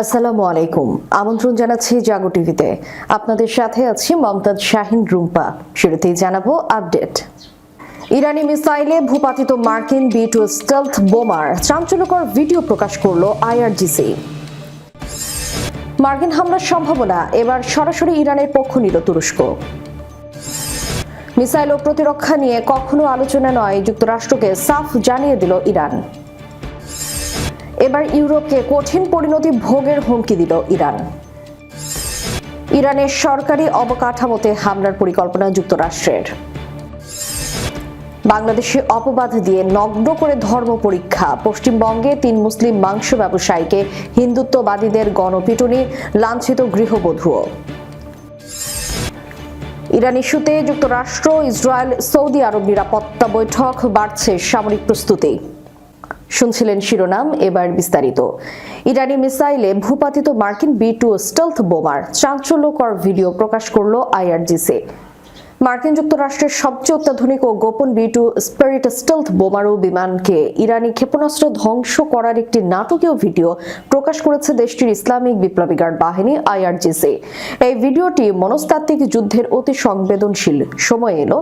আসসালামু আলাইকুম। আমন্ত্রণ জানাচ্ছি জাগো টিভিতে। আপনাদের সাথে আছি মমতাজ শাহিন রুম্পা। শুরুতেই জানাবো আপডেট। ইরানি মিসাইলে ভূপাতিত মার্কিন B-2 স্টেলথ বোমার চাঞ্চল্যকর ভিডিও প্রকাশ করল IRGC। মার্কিন হামলার সম্ভাবনা, এবার সরাসরি ইরানের পক্ষ নিল তুরস্ক। মিসাইল ও প্রতিরক্ষা নিয়ে কখনো আলোচনা নয়, যুক্তরাষ্ট্রকে সাফ জানিয়ে দিল ইরান। এবার ইউরোপকে কঠিন পরিণতি ভোগের হুমকি দিল ইরান। ইরানের সরকারি অবকাঠামোতে হামলার পরিকল্পনা যুক্তরাষ্ট্রের। বাংলাদেশে অপবাদ দিয়ে নগ্ন করে ধর্ম পরীক্ষা, পশ্চিমবঙ্গে 3 মুসলিম মাংস ব্যবসায়ীকে হিন্দুত্ববাদীদের গণপিটুনি, লাঞ্ছিত গৃহবধূও। ইরান ইস্যুতে যুক্তরাষ্ট্র, ইসরায়েল, সৌদি আরব নিরাপত্তা বৈঠক, বাড়ছে সামরিক প্রস্তুতি। শুনছিলেন শিরোনাম, এবার বিস্তারিত। ইরানি মিসাইলে ভূপাতিত মার্কিন B-2 স্টেলথ বোমার চাঞ্চল্যকর ভিডিও প্রকাশ করল IRGC। মার্কিন যুক্তরাষ্ট্রের সবচেয়ে অত্যাধুনিক ও গোপন B-2 স্পিরিট স্টেলথ বোমারু বিমানকে ইরানি ক্ষেপণাস্ত্র ধ্বংস করার একটি নাটকীয় ভিডিও প্রকাশ করেছে দেশটির ইসলামিক বিপ্লবী গার্ড বাহিনী IRGC। এই ভিডিওটি মনস্তাত্ত্বিক যুদ্ধের অতি সংবেদনশীল সময় এলো,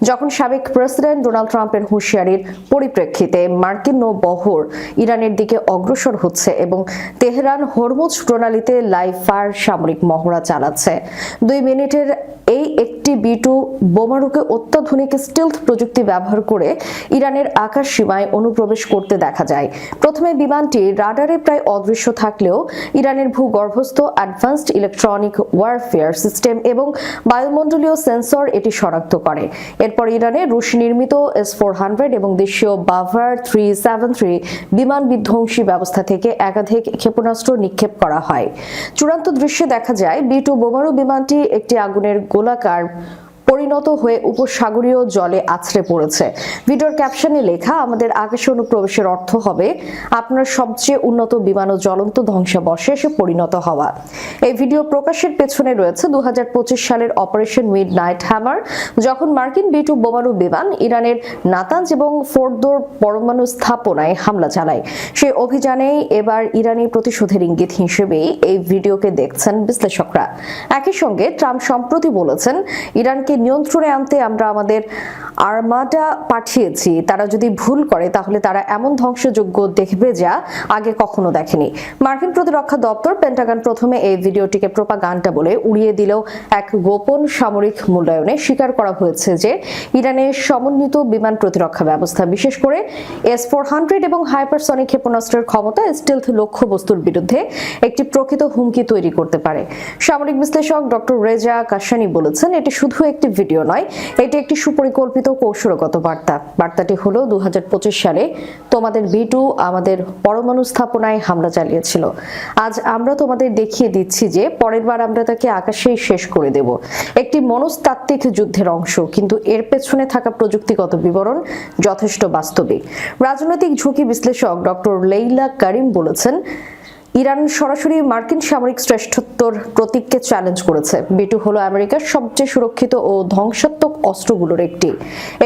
যখন সাবেক প্রেসিডেন্ট ডোনাল্ড ট্রাম্পের হুঁশিয়ারির পরিপ্রেক্ষিতে মার্কিন নৌবহর ইরানের দিকে অগ্রসর হচ্ছে এবং তেহরান হরমুজ প্রণালীতে লাইভ ফায়ার সামরিক মহড়া চালাচ্ছে। 2 মিনিটের এই একটি B-2 বোমারুকে অত্যাধুনিক স্টিলথ প্রযুক্তি ব্যবহার করে ইরানের আকাশ সীমায় অনুপ্রবেশ করতে দেখা যায়। প্রথমে বিমানটি রাডারে প্রায় অদৃশ্য থাকলেও ইরানের ভূগর্ভস্থ অ্যাডভান্সড ইলেকট্রনিক ওয়ারফেয়ার সিস্টেম এবং বায়ুমণ্ডলীয় সেন্সর এটি শনাক্ত করে। এরপর ইরানের রুশ নির্মিত S-400 এবং দেশীয় বাভার 373 বিমান বিধ্বংসী ব্যবস্থা থেকে একাধিক ক্ষেপণাস্ত্র নিক্ষেপ করা হয়। চূড়ান্ত দৃশ্যে দেখা যায় B-2 বোমারু বিমানটি একটি আগুনের গোলাকার পরিণত হয়ে উপসাগরীয় জলে আছড়ে পড়েছে। ভিডিওর ক্যাপশনে লেখা, আমাদের আকাশে অনুপ্রবেশের অর্থ হবে আপনার সবচেয়ে উন্নত বিমান ও জ্বলন্ত ধ্বংসাবশেষে পরিণত হওয়া। এই ভিডিও প্রকাশের পেছনে রয়েছে 2025 সালের অপারেশন মিডনাইট হ্যামার, যখন মার্কিন B-2 বোমারু বিমান ইরানের নাতাঞ্জ এবং ফোর্দোর পরমাণু স্থাপনায় হামলা চালায়। সেই অভিযানেই এবার ইরানি প্রতিশোধের ইঙ্গিত হিসেবেই এই ভিডিওকে দেখছেন বিশ্লেষকরা। একই সঙ্গে ট্রাম্প সম্প্রতি বলেছেন, ইরানকে নিয়ন্ত্রণে আনতে আমরা আমাদের আর্মাডা পাঠিয়েছি, তারা যদি ভুল করে তাহলে তারা এমন ধ্বংসযজ্ঞ দেখবে যা আগে কখনো দেখেনি। মার্কিন প্রতিরক্ষা দপ্তর পেন্টাগন প্রথমে এই ভিডিওটিকে প্রোপাগান্ডা বলে উড়িয়ে দিলেও এক গোপন সামরিক মূল্যায়নে স্বীকার করা হয়েছে যে ইরানের সমন্বিত বিমান প্রতিরক্ষা ব্যবস্থা, বিশেষ করে S-400 এবং হাইপারসনিক ক্ষেপণাস্ত্রের ক্ষমতা স্টিলথ লক্ষ্যবস্তুর বিরুদ্ধে একটি প্রকৃত হুমকি তৈরি করতে পারে। সামরিক বিশ্লেষক ডক্টর রেজা কাশানি বলেছেন, এটি শুধু একটি ভিডিও নয়, এটি একটি সুপরিকল্পিত কৌশলগত বার্তা। বার্তাটি হলো 2025 সালে তোমাদের B-2 আমাদের পরমাণু স্থাপনায় হামলা চালিয়েছিল। আজ আমরা তোমাদের দেখিয়ে দিচ্ছি যে পরের বার আমরা তাকে আকাশেই শেষ করে দেব। একটি মনস্তাত্ত্বিক যুদ্ধের অংশ, কিন্তু এর পেছনে থাকা প্রযুক্তিগত বিবরণ যথেষ্ট বাস্তবিক। রাজনৈতিক ঝুঁকি বিশ্লেষক ডক্টর লেইলা কারিম বলেছেন, ইরান সরাসরি মার্কিন সামরিক শ্রেষ্ঠত্বর প্রতীককে চ্যালেঞ্জ করেছে। B-2 হলো আমেরিকার সবচেয়ে সুরক্ষিত ও ধ্বংসাত্মক অস্ত্রগুলোর একটি।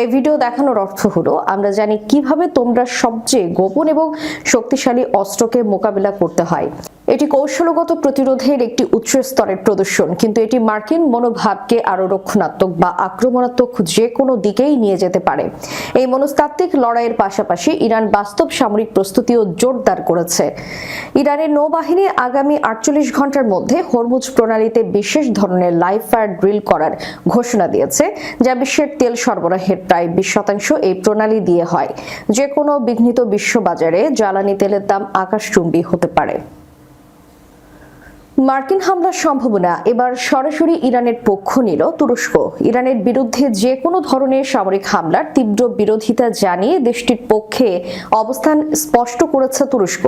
এই ভিডিও দেখানোর অর্থ হলো, আমরা জানি কিভাবে তোমরা সবচেয়ে গোপন এবং শক্তিশালী অস্ত্রকে মোকাবিলা করতে হয়। এটি কৌশলগত প্রতিরোধের একটি উচ্চ স্তরের প্রদর্শন, কিন্তু এটি মার্কিন মনোভাবকে আরো রক্ষণাত্মক বা আক্রমণাত্মক যে কোনো দিকেই নিয়ে যেতে পারে। এই মনস্তাত্ত্বিক লড়াইয়ের পাশাপাশি ইরান বাস্তব সামরিক প্রস্তুতিও জোরদার করেছে। ইরানের নৌবাহিনী আগামী 48 ঘন্টার মধ্যে হরমুজ প্রণালীতে বিশেষ ধরনের লাইভ ফায়ার ড্রিল করার ঘোষণা দিয়েছে, যা বিশ্বের তেল সরবরাহের প্রায় 20% এই প্রণালী দিয়ে হয়। যে কোনো বিঘ্নিত বিশ্ববাজারে জ্বালানি তেলের দাম আকাশচুম্বী হতে পারে। মার্কিন হামলার সম্ভাবনা, এবার সরাসরি ইরানের পক্ষ নিল তুরস্ক। ইরানের বিরুদ্ধে যে কোনো ধরনের সামরিক হামলার তীব্র বিরোধিতা জানিয়ে দেশটির পক্ষে অবস্থান স্পষ্ট করেছে তুরস্ক।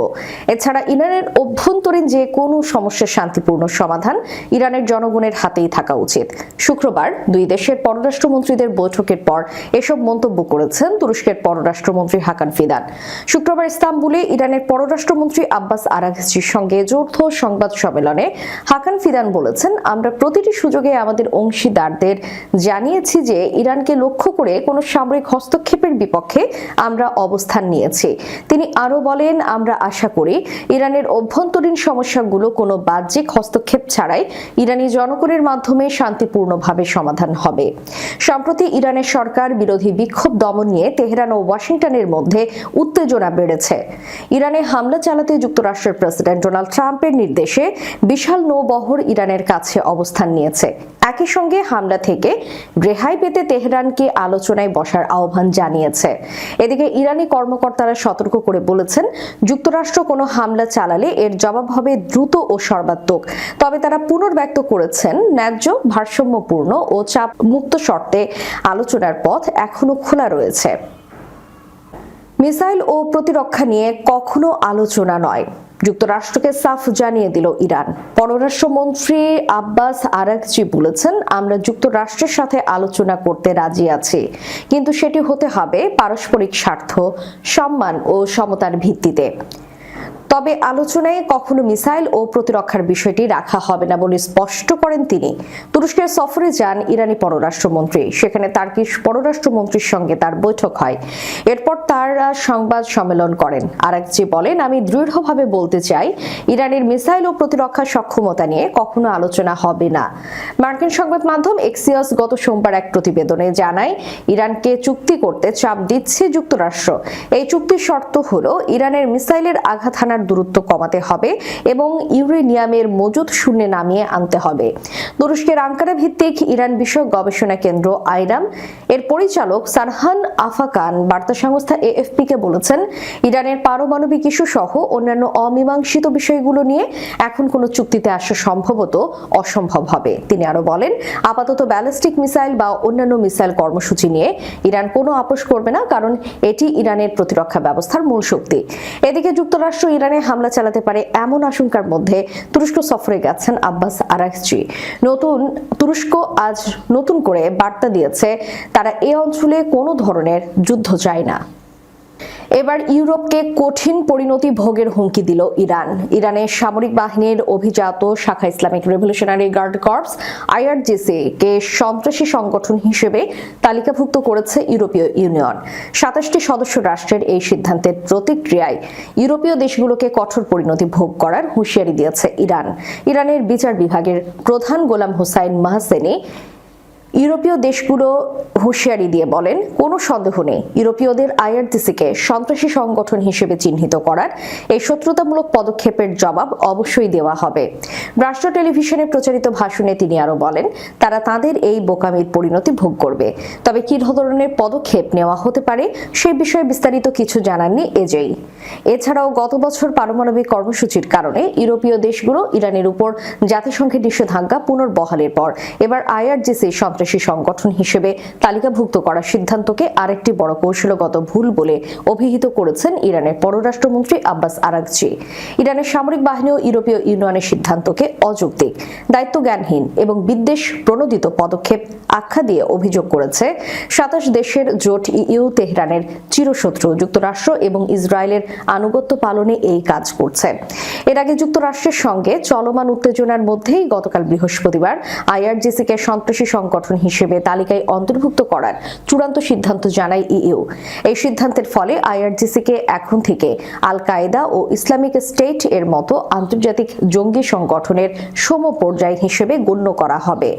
এছাড়া ইরানের অভ্যন্তরীণ যে কোনো সমস্যার শান্তিপূর্ণ সমাধান ইরানের জনগণের হাতেই থাকা উচিত। শুক্রবার 2 দেশের পররাষ্ট্রমন্ত্রীদের বৈঠকের পর এসব মন্তব্য করেছেন তুরস্কের পররাষ্ট্রমন্ত্রী হাকান ফিদান। শুক্রবার ইস্তাম্বুলে ইরানের পররাষ্ট্রমন্ত্রী আব্বাস আরাঘচির সঙ্গে যৌথ সংবাদ সম্মেলনে সম্মেলনে হাকান ফিদান বলেছেন, আমরা প্রতিটি সুযোগে আমাদের অংশীদারদের জানিয়েছি যে ইরানকে লক্ষ্য করে কোনো সামরিক হস্তক্ষেপের বিপক্ষে আমরা অবস্থান নিয়েছি। তিনি আরো বলেন, আমরা আশা করি ইরানের অভ্যন্তরীণ সমস্যাগুলো কোনো বাহ্যিক হস্তক্ষেপ ছাড়াই ইরানি জনগণের মাধ্যমে শান্তিপূর্ণভাবে সমাধান হবে। সম্প্রতি ইরানের সরকার বিরোধী বিক্ষোভ দমন নিয়ে তেহরান ও ওয়াশিংটনের মধ্যে উত্তেজনা বেড়েছে। ইরানে হামলা চালাতে যুক্তরাষ্ট্রের প্রেসিডেন্ট ডোনাল্ড ট্রাম্পের নির্দেশে বিশাল নৌবহর ইরানের কাছে অবস্থান নিয়েছে। একই সঙ্গে হামলা থেকে রেহাই পেতে তেহরানকে আলোচনায় বসার আহ্বান জানিয়েছে। এদিকে ইরানি কর্মকর্তারা সতর্ক করে বলেছেন, যুক্তরাষ্ট্র কোনো হামলা চালালে এর জবাব হবে দ্রুত ও সর্বাত্মক। তবে তারা পুনর্ব্যক্ত করেছেন, ন্যায্য, ভারসাম্যপূর্ণ ও চাপ মুক্ত শর্তে আলোচনার পথ এখনো খোলা রয়েছে। মিসাইল ও প্রতিরক্ষা নিয়ে কখনো আলোচনা নয়, যুক্তরাষ্ট্রকে সাফ জানিয়ে দিল ইরান। পররাষ্ট্রমন্ত্রী আব্বাস আরাগচি বলেছেন, আমরা যুক্তরাষ্ট্রের সাথে আলোচনা করতে রাজি আছি, কিন্তু সেটি হতে হবে পারস্পরিক স্বার্থ, সম্মান ও সমতার ভিত্তিতে। তবে আলোচনায় কখনো মিসাইল ও প্রতিরক্ষার বিষয়টি রাখা হবে না বলে স্পষ্ট করেন তিনি। তুরস্কের সফরে যান ইরানি পররাষ্ট্রমন্ত্রী, সেখানে তার্কিশ পররাষ্ট্রমন্ত্রীর সঙ্গে তার বৈঠক হয়। এরপর তারা সংবাদ সম্মেলন করেন। আরাগচি বলেন, আমি দৃঢ়ভাবে বলতে চাই, ইরানের মিসাইল ও প্রতিরক্ষা সক্ষমতা নিয়ে কখনো আলোচনা হবে না। মার্কিন সংবাদ মাধ্যম এক্সিওস গত সোমবার এক প্রতিবেদনে জানায়, ইরানকে চুক্তি করতে চাপ দিচ্ছে যুক্তরাষ্ট্র। এই চুক্তির শর্ত হলো ইরানের মিসাইলের আঘাত হানার দূরত্ব কমাতে হবে এবং ইউরেনিয়ামের মজুদ শূন্যে নামিয়ে আনতে হবে। তুরস্কের আঙ্কারা ভিত্তিক ইরান বিষয়ক গবেষণা কেন্দ্র আইরাম এর পরিচালক সারহান আফাকান বার্তা সংস্থা এএফপি কে বলেছেন, ইরানের পারমাণবিক ইস্যু সহ অন্যান্য অমীমাংসিত বিষয়গুলো নিয়ে এখন কোনো চুক্তিতে আসা সম্ভবত অসম্ভব হবে। তিনি আরো বলেন, আপাতত ব্যালিস্টিক মিসাইল বা অন্যান্য মিসাইল কর্মসূচি নিয়ে ইরান কোনো আপোষ করবে না, কারণ এটি ইরানের প্রতিরক্ষা ব্যবস্থার মূল শক্তি। এদিকে যুক্তরাষ্ট্র ইরানে হামলা চালাতে পারে এমন আশঙ্কার মধ্যে তুরস্ক সফরে গেছেন আব্বাস আরাগচি। তুরস্ক আজ নতুন করে বার্তা দিয়েছে, তারা এই অঞ্চলে কোনো ধরনের যুদ্ধ চায় না। এবার ইউরোপকে কঠিন পরিণতি ভোগের হুমকি দিল ইরান। ইরানের সামরিক বাহিনীর অভিজাত শাখা Islamic revolutionary guard corps IRGC কে সন্ত্রাসী সংগঠন হিসেবে তালিকাভুক্ত করেছে ইউরোপীয় ইউনিয়ন। 27টি সদস্য রাষ্ট্রের এই সিদ্ধান্তের প্রতিক্রিয়ায় ইউরোপীয় দেশগুলোকে কঠোর পরিণতি ভোগ করার হুঁশিয়ারি দিয়েছে ইরান। ইরানের বিচার বিভাগের প্রধান গোলাম হোসাইন মাহসেনি ইউরোপীয় দেশগুলো হুঁশিয়ারি দিয়ে বলেন, কোনো সন্দেহ নেই, ইউরোপীয়দের আইআরজিসিকে সন্ত্রাসী সংগঠন হিসেবে চিহ্নিত করার এই শত্রুতামূলক পদক্ষেপের জবাব অবশ্যই দেওয়া হবে। রাষ্ট্র টেলিভিশনে প্রচারিত ভাষণে তিনি আরো বলেন, তারা তাদের এই বোকামির পরিণতি ভোগ করবে। তবে কি ধরনের পদক্ষেপ নেওয়া হতে পারে সেই বিষয়ে বিস্তারিত কিছু জানাননি এজেই। এছাড়াও গত বছর পারমাণবিক কর্মসূচির কারণে ইউরোপীয় দেশগুলো ইরানের উপর জাতিসংঘের নিষেধাজ্ঞা পুনর্বহালের পর এবার আইআরজিসি সন্ত্রাসী সংগঠন হিসেবে তালিকাভুক্ত করার সিদ্ধান্তকে আরেকটি বড় কৌশলগত ভুল বলে অভিহিত করেছেন ইরানের পররাষ্ট্রমন্ত্রী আব্বাস আরাগচি। ইরানের সামরিক বাহিনী ও ইউরোপীয় ইউনিয়নের সিদ্ধান্তকে অযৌক্তিক, দায়িত্বজ্ঞানহীন এবং বিদ্বেষ প্রণোদিত পদক্ষেপ আখ্যা দিয়ে অভিযোগ করেছে 27 দেশের জোট ইইউ তেহরানের চিরশত্রু যুক্তরাষ্ট্র এবং ইসরায়েলের আনুগত্য পালনে এই কাজ করছে। এর আগে যুক্তরাষ্ট্রের সঙ্গে চলমান উত্তেজনার মধ্যেই গতকাল বৃহস্পতিবার আইআরজিসিকে সন্ত্রাসী সংগঠন হিসেবে তালিকায় অন্তর্ভুক্ত করার চূড়ান্ত সিদ্ধান্ত জানায় ইইউ। এই সিদ্ধান্তের ফলে আইআরজিসিকে এখন থেকে আল কায়েদা ও ইসলামিক স্টেট এর মতো আন্তর্জাতিক জঙ্গি সংগঠনের সমপর্যায় হিসেবে গণ্য করা হবে।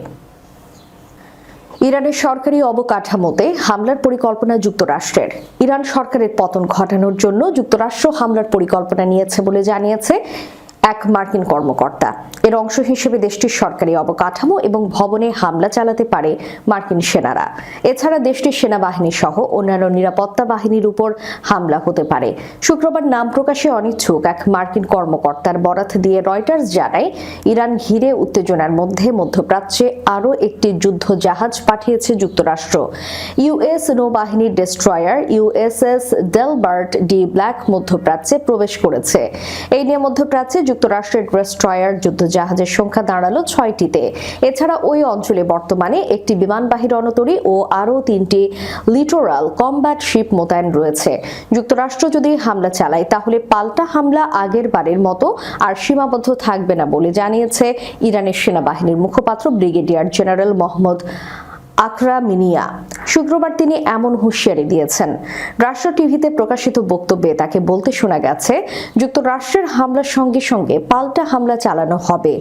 ইরানের সরকারি অবকাঠামোতে হামলার পরিকল্পনা যুক্তরাষ্ট্রের। ইরান সরকারের পতন ঘটানোর জন্য যুক্তরাষ্ট্র হামলার পরিকল্পনা নিয়েছে বলে জানিয়েছে এক মার্কিন কর্মকর্তা। এর অংশ হিসেবে দেশটির সরকারি অবকাঠামো এবং ভবনে হামলা চালাতে পারে মার্কিন সেনারা। এছাড়া দেশটির সেনাবাহিনী সহ অন্যান্য নিরাপত্তা বাহিনীর উপর হামলা হতে পারে। শুক্রবার নাম প্রকাশে অনিচ্ছুক এক মার্কিন কর্মকর্তার বরাত দিয়ে রয়টার্স জানায়, ইরান ঘিরে উত্তেজনার মধ্যে মধ্যপ্রাচ্যে আরও একটি যুদ্ধ জাহাজ পাঠিয়েছে যুক্তরাষ্ট্র। ইউএস নৌবাহিনীর destroyer USS Delbert D black মধ্যপ্রাচ্যে প্রবেশ করেছে। এই নিয়ে মধ্যপ্রাচ্যে যুক্তরাষ্ট্রের ডেস্ট্রয়ার যুদ্ধজাহাজের সংখ্যা দাঁড়ালো 6টিতে। এছাড়া ওই অঞ্চলে বর্তমানে একটি বিমানবাহী রণতরী ও আরও 3টি লিটোরাল কমব্যাট শিপ মোতায়েন রয়েছে। যুক্তরাষ্ট্র যদি হামলা চালায় তাহলে পাল্টা হামলা আগের বারের মতো আর সীমাবদ্ধ থাকবে না বলে জানিয়েছে ইরানের সেনাবাহিনীর মুখপাত্র ব্রিগেডিয়ার জেনারেল মোহাম্মদ আকরামিনিয়া। শুক্রবার তিনি এমন হুঁশিয়ারি দিয়েছেন। রাষ্ট্র টিভিতে প্রকাশিত বক্তব্যে তাকে বলতে শোনা গেছে, যুক্তরাষ্ট্রের হামলার সঙ্গে সঙ্গে পাল্টা হামলা চালানো হবে,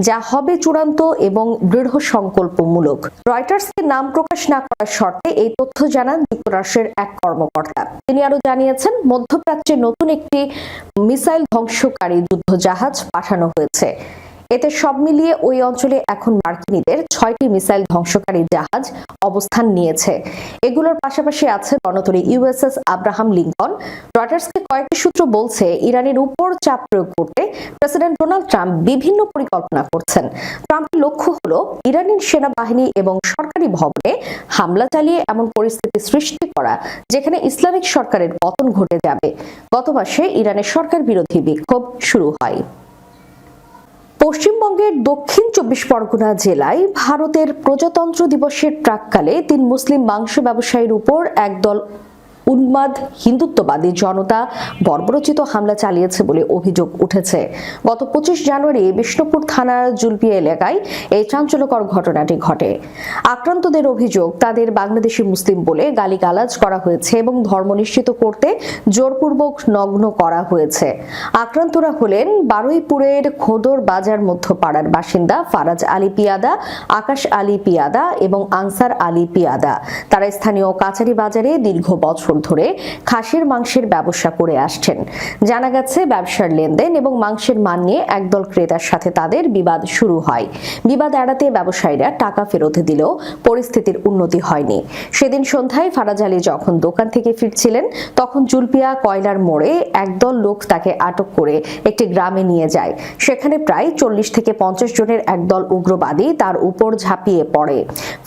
যা হবে চূড়ান্ত এবং দৃঢ় সংকল্পমূলক। রয়টার্সকে নাম প্রকাশ না করার শর্তে এই তথ্য জানান যুক্তরাষ্ট্রের এক কর্মকর্তা। তিনি আরো জানিয়েছেন, মধ্যপ্রাচ্যে নতুন একটি মিসাইল ধ্বংসকারী যুদ্ধজাহাজ পাঠানো হয়েছে। এতে সব মিলিয়ে ওই অঞ্চলে এখন মার্কিনীদের 6টি মিসাইল ধ্বংসকারী জাহাজ অবস্থান নিয়েছে। এগুলোর পাশাপাশি আছে রণতরী ইউএসএস আব্রাহাম লিঙ্কন। রয়টার্সকে কয়েকটি সূত্র বলছে, ইরানের উপর চাপ প্রয়োগ করতে প্রেসিডেন্ট ডোনাল্ড ট্রাম্প বিভিন্ন পরিকল্পনা করছেন। ট্রাম্পের লক্ষ্য হলো ইরানি সেনাবাহিনী এবং সরকারি ভবনে হামলা চালিয়ে এমন পরিস্থিতি সৃষ্টি করা যেখানে ইসলামিক সরকারের পতন ঘটে যাবে। গত মাসে ইরানের সরকার বিরোধী বিক্ষোভ শুরু হয়। পশ্চিমবঙ্গের দক্ষিণ 24 পরগনা জেলায় ভারতের প্রজাতন্ত্র দিবসের প্রাক্কালে 3 মুসলিম মাংস ব্যবসায়ীর উপর একদল উন্মাদ হিন্দুত্ববাদী জনতা বর্বরোচিত হামলা চালিয়েছে বলে অভিযোগ উঠেছে। গত 25 জানুয়ারি বিষ্ণুপুর থানার জুলপিয়া এলাকায় এই চাঞ্চল্যকর ঘটনাটি ঘটে। আক্রান্তদের অভিযোগ, তাদের বাংলাদেশি মুসলিম বলে গালিগালাজ করা হয়েছে এবং ধর্ম নিশ্চিত করতে জোরপূর্বক নগ্ন করা হয়েছে। আক্রান্তরা হলেন বারুইপুরের খোদর বাজার মধ্যপাড়ার বাসিন্দা ফারাজ আলী পিয়াদা, আকাশ আলী পিয়াদা এবং আনসার আলী পিয়াদা। তারা স্থানীয় কাচারি বাজারে দীর্ঘ বছর ধরে খাসির মাংসের ব্যবসা করে আসছেন। জানা গেছে, ব্যবসার লেনদেন এবং মাংসের মান নিয়ে একদল ক্রেতার সাথে তাদের বিবাদ শুরু হয়। বিবাদ এড়াতে ব্যবসায়ীরা টাকা ফেরত দিলেও পরিস্থিতির উন্নতি হয়নি। সেদিন সন্ধ্যায় ফারাজ আলী যখন দোকান থেকে ফিরছিলেন, তখন জুলপিয়া কয়লার মোড়ে একদল লোক তাকে আটক করে একটি গ্রামে নিয়ে যায়। সেখানে প্রায় 40 থেকে 50 জনের একদল উগ্রবাদী তার উপর ঝাঁপিয়ে পড়ে।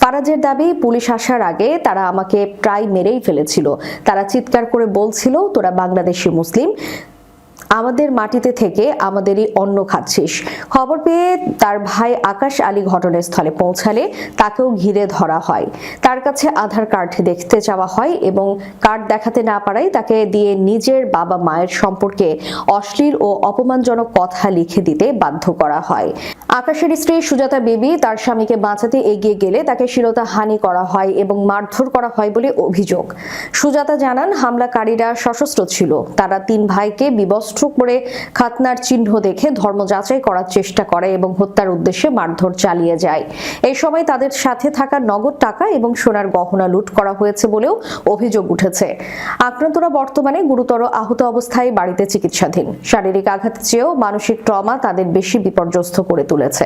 ফারাজের দাবি, পুলিশ আসার আগে তারা আমাকে প্রায় মেরেই ফেলেছিল। তারা চিৎকার করে বলছিল, তোরা বাংলাদেশি মুসলিম, আমাদের মাটিতে থেকে আমাদেরই অন্ন খাচ্ছিস। খবর পেয়ে তার ভাই আকাশ আলী ঘটনাস্থলে পৌঁছালে তাকেও ঘিরে ধরা হয়। তার কাছে আধার কার্ড দেখতে চাওয়া হয় এবং কার্ড দেখাতে না পারায় তাকে দিয়ে নিজের বাবা মায়ের সম্পর্কে অশ্লীল ও অপমানজনক কথা লিখে দিতে বাধ্য করা হয়। আকাশের স্ত্রী সুজাতা বেবি তার স্বামীকে বাঁচাতে এগিয়ে গেলে তাকে শ্লীলতাহানি করা হয় এবং মারধর করা হয় বলে অভিযোগ। সুজাতা জানান, হামলাকারীরা সশস্ত্র ছিল। তারা 3 ভাইকে বিবস্ত্র করে খাতনার চিহ্ন দেখে ধর্ম যাচাই করার চেষ্টা করে এবং হত্যার উদ্দেশ্যে মারধর চালিয়ে যায়। এই সময় তাদের সাথে থাকা নগদ টাকা এবং সোনার গহনা লুট করা হয়েছে বলেও অভিযোগ উঠেছে। আক্রান্তরা বর্তমানে গুরুতর আহত অবস্থায় বাড়িতে চিকিৎসাধীন। শারীরিক আঘাতের চেয়েও মানসিক ট্রমা তাদের বেশি বিপর্যস্ত করে তুলেছে।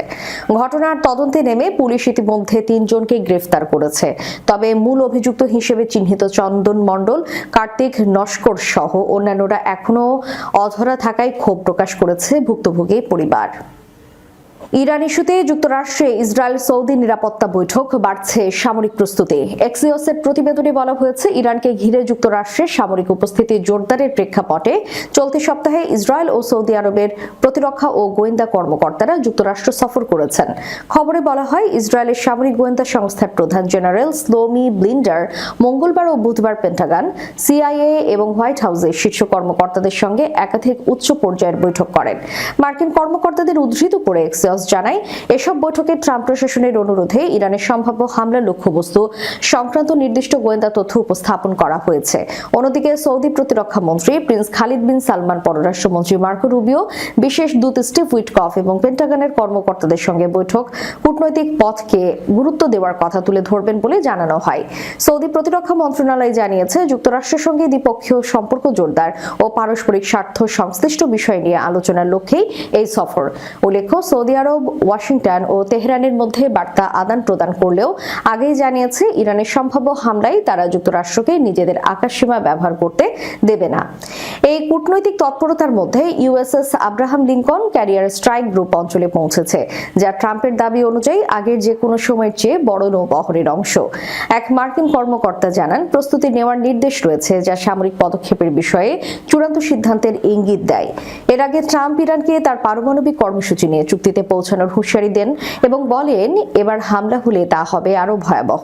ঘটনার তদন্তে নেমে পুলিশ ইতিমধ্যে 3 জনকে গ্রেফতার করেছে। তবে মূল অভিযুক্ত হিসেবে চিহ্নিত চন্দন মণ্ডল, কার্তিক নস্কর সহ অন্যান্যরা এখনো অধরা থাকায় ক্ষোভ প্রকাশ করেছে ভুক্তভোগী পরিবার। ইরান ইস্যুতে যুক্তরাষ্ট্রে ইসরায়েল সৌদি নিরাপত্তা বৈঠক, বাড়ছে সামরিক প্রস্তুতি। এক্সিওসের প্রতিবেদনে বলা হয়েছে, ইরানকে ঘিরে যুক্তরাষ্ট্রের সামরিক উপস্থিতি জোরদারের প্রেক্ষাপটে চলতি সপ্তাহে ইসরায়েল ও সৌদি আরবের প্রতিরক্ষা ও গোয়েন্দা কর্মকর্তারা যুক্তরাষ্ট্র সফর করেছেন। খবরে বলা হয়, ইসরায়েলের সামরিক গোয়েন্দা সংস্থার প্রধান জেনারেল স্লোমি ব্লিন্ডার মঙ্গলবার ও বুধবার পেন্টাগন, সিআইএ এবং হোয়াইট হাউসের শীর্ষ কর্মকর্তাদের সঙ্গে একাধিক উচ্চ পর্যায়ের বৈঠক করেন। মার্কিন কর্মকর্তাদের উদ্ধৃত করে এক্সিওস জানায়, এসব বৈঠকে ট্রাম্প প্রশাসনের অনুরোধে ইরানের সম্ভাব্য হামলার লক্ষ্যবস্তু সংক্রান্ত নির্দিষ্ট গোয়েন্দা তথ্য উপস্থাপন করা হয়েছে। অন্যদিকে সৌদি প্রতিরক্ষা মন্ত্রী প্রিন্স খালিদ বিন সালমান, পররাষ্ট্রমন্ত্রী মার্কো রুবিও, বিশেষ দূত স্টিভ উইটকফ এবং পেন্টাগনের কর্মকর্তাদের সঙ্গে বৈঠক কূটনৈতিক পথকে গুরুত্ব দেওয়ার কথা তুলে ধরবেন বলে জানানো হয়। সৌদি প্রতিরক্ষা মন্ত্রণালয় জানিয়েছে, যুক্তরাষ্ট্রের সঙ্গে দ্বিপক্ষীয় সম্পর্ক জোরদার ও পারস্পরিক স্বার্থ সংশ্লিষ্ট বিষয় নিয়ে আলোচনার লক্ষ্যেই এই সফর। উল্লেখ্য, সৌদি আরব আরব, ওয়াশিংটন ও তেহরানের মধ্যে বার্তা আদান প্রদান করলেও আগেই জানিয়েছে ইরানের সম্ভাব্য হামলায় তারা যুক্তরাষ্ট্রকে নিজেদের আকাশসীমা ব্যবহার করতে দেবে না। এই কূটনৈতিক তৎপরতার মধ্যে USS Abraham Lincoln career strike group অঞ্চলে পৌঁছেছে, যা ট্রাম্পের দাবি অনুযায়ী আগের যে কোনো সময়ের চেয়ে বড় নৌবহরের অংশ। এক মার্কিন কর্মকর্তা জানান, প্রস্তুতি নেওয়ার নির্দেশ রয়েছে যা সামরিক পদক্ষেপের বিষয়ে চূড়ান্ত সিদ্ধান্তের ইঙ্গিত দেয়। এর আগে ট্রাম্প ইরানকে তার পারমাণবিক কর্মসূচি নিয়ে চুক্তিতে পৌঁছানোর হুঁশিয়ারি দেন এবং বলেন এবার হামলা হলে তা হবে আরও ভয়াবহ।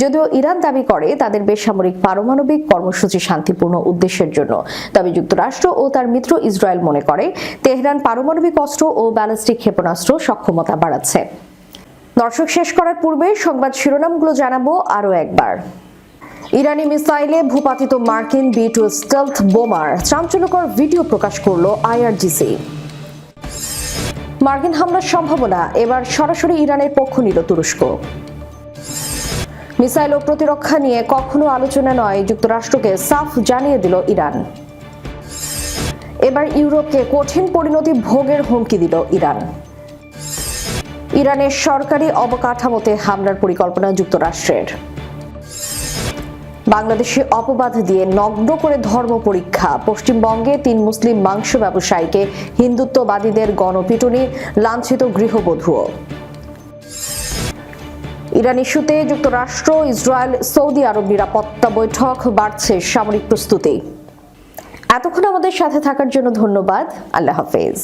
যদিও ইরান দাবি করে তাদের বেসামরিক পারমাণবিক কর্মসূচি শান্তিপূর্ণ উদ্দেশ্যের জন্য, তবে যুক্তরাষ্ট্র ও তার মিত্র ইসরায়েল মনে করে তেহরান পারমাণবিক অস্ত্র ও ব্যালিস্টিক ক্ষেপণাস্ত্র সক্ষমতা বাড়াচ্ছে। দর্শক, শেষ করার পূর্বে সংবাদ শিরোনামগুলো জানাবো আরও একবার। ইরানি মিসাইলে ভূপাতিত মার্কিন B-2 স্টেলথ বোমার চাঞ্চল্যকর ভিডিও প্রকাশ করল IRGC। মার্কিন হামলার সম্ভাবনা, এবার সরাসরি ইরানের পক্ষ নিল তুরস্ক। মিসাইল ও প্রতিরক্ষা নিয়ে কখনো আলোচনা নয়, যুক্তরাষ্ট্রকে সাফ জানিয়ে দিল ইরান। এবার ইউরোপকে কঠিন পরিণতি ভোগের হুমকি দিল ইরান। ইরানের সরকারি অবকাঠামোতে হামলার পরিকল্পনা যুক্তরাষ্ট্রের। বাংলাদেশে অপবাদ দিয়ে নগ্ন করে ধর্ম পরীক্ষা, পশ্চিমবঙ্গে 3 মুসলিম মাংস ব্যবসায়ীকে হিন্দুত্ববাদীদের গণপিটুনি, লাঞ্ছিত গৃহবধূও। ইরান ইস্যুতে যুক্তরাষ্ট্র, ইসরায়েল, সৌদি আরব নিরাপত্তা বৈঠক, বাড়ছে সামরিক প্রস্তুতি। এতক্ষণ আমাদের সাথে থাকার জন্য ধন্যবাদ। আল্লাহ হাফেজ।